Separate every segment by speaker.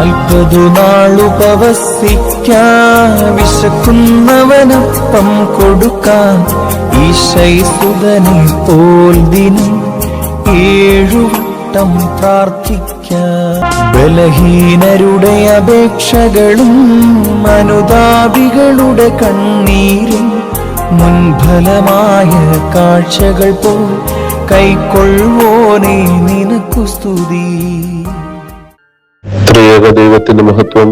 Speaker 1: 40 നാളുപവസിക്കാൻ വിശക്കുന്നവനപ്പം കൊടുക്കാൻ ഈശൈസുതനെ പോൽ ദിനം 7 വട്ടം പ്രാർത്ഥിക്കാൻ. ബലഹീനരുടെ അപേക്ഷകളും അനുതാപികളുടെ കണ്ണീരും മുൻഫലമായ കാഴ്ചകൾ പോൽ കൈക്കൊള്ളുവോനേ നിനക്കു സ്തുതി.
Speaker 2: ത്രിയേക ദൈവത്തിന്റെ മഹത്വം.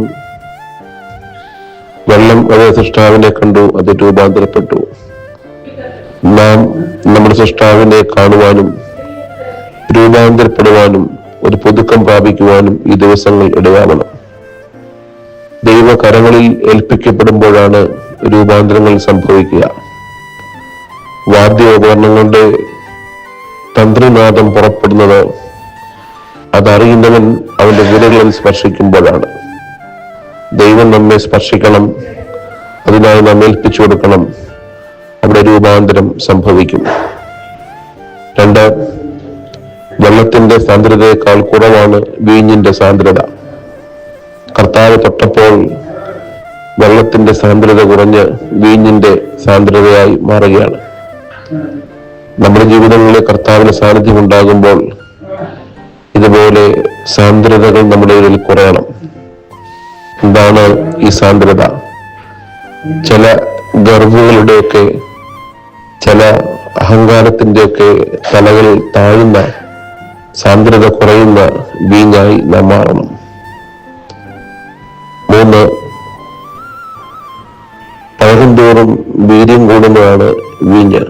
Speaker 2: വെള്ളം അത് സൃഷ്ടാവിനെ കണ്ടു, അത് രൂപാന്തരപ്പെട്ടു. നാം നമ്മുടെ സൃഷ്ടാവിനെ കാണുവാനും രൂപാന്തരപ്പെടുവാനും ഒരു പുതുക്കം പ്രാപിക്കുവാനും ഈ ദിവസങ്ങൾ ഇടയാവണം. ദൈവകരങ്ങളിൽ ഏൽപ്പിക്കപ്പെടുമ്പോഴാണ് രൂപാന്തരങ്ങൾ സംഭവിക്കുക. വാദ്യോപകരണങ്ങളുടെ തന്ത്രിനാദം പുറപ്പെടുന്നത് അതറിയുന്നവൻ അവന്റെ വിരലുകളിൽ സ്പർശിക്കുമ്പോഴാണ്. ദൈവം നമ്മെ സ്പർശിക്കണം, അതിനായി നാം ഏൽപ്പിച്ചു കൊടുക്കണം. അവിടെ രൂപാന്തരം സംഭവിക്കും. 2, വെള്ളത്തിന്റെ സാന്ദ്രതയേക്കാൾ കുറവാണ് വീഞ്ഞിന്റെ സാന്ദ്രത. കർത്താവ് തൊട്ടപ്പോൾ വെള്ളത്തിന്റെ സാന്ദ്രത കുറഞ്ഞ് വീഞ്ഞിന്റെ സാന്ദ്രതയായി മാറുകയാണ്. നമ്മുടെ ജീവിതങ്ങളിൽ കർത്താവിന്റെ സാന്നിധ്യം ഉണ്ടാകുമ്പോൾ ഇതുപോലെ സാന്ദ്രതകൾ നമ്മുടെ ഇടയിൽ കുറയണം. എന്താണ് ഈ സാന്ദ്രത? ചില ഗർവുകളുടെയൊക്കെ, ചില അഹങ്കാരത്തിന്റെയൊക്കെ തലകളിൽ താഴുന്ന, സാന്ദ്രത കുറയുന്ന വീഞ്ഞായി നാം മാറണം. 3, പഴകുന്തോറും വീര്യം കൂടുന്നതാണ് വീഞ്ഞ്.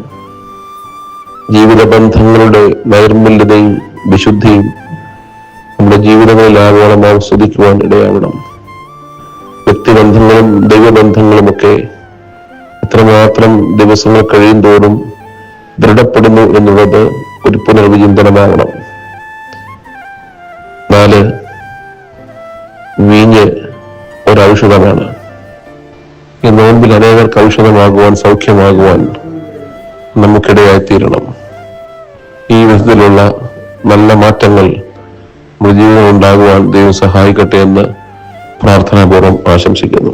Speaker 2: ജീവിത ബന്ധങ്ങളുടെ നൈർമല്യതയും വിശുദ്ധിയും നമ്മുടെ ജീവിതങ്ങളിലാകോളം ആസ്വദിക്കുവാൻ ഇടയാവണം. വ്യക്തിബന്ധങ്ങളും ദൈവബന്ധങ്ങളുമൊക്കെ എത്രമാത്രം ദിവസങ്ങൾ കഴിയും തോറും ദൃഢപ്പെടുന്നു എന്നുള്ളത് ഒരു പുനർവിചിന്തനമാവണം. 4, വീഞ്ഞ് ഒരൗഷധമാണ്. ഈ നോമ്പിൽ അനേകർക്ക് ഔഷധമാകുവാൻ, സൗഖ്യമാകുവാൻ നമുക്കിടയായിത്തീരണം. ഈ വിധത്തിലുള്ള നല്ല മാറ്റങ്ങൾ നമ്മുടെ ജീവിതം ഉണ്ടാകുവാൻ ദൈവം സഹായിക്കട്ടെ എന്ന് പ്രാർത്ഥനാപൂർവ്വം ആശംസിക്കുന്നു.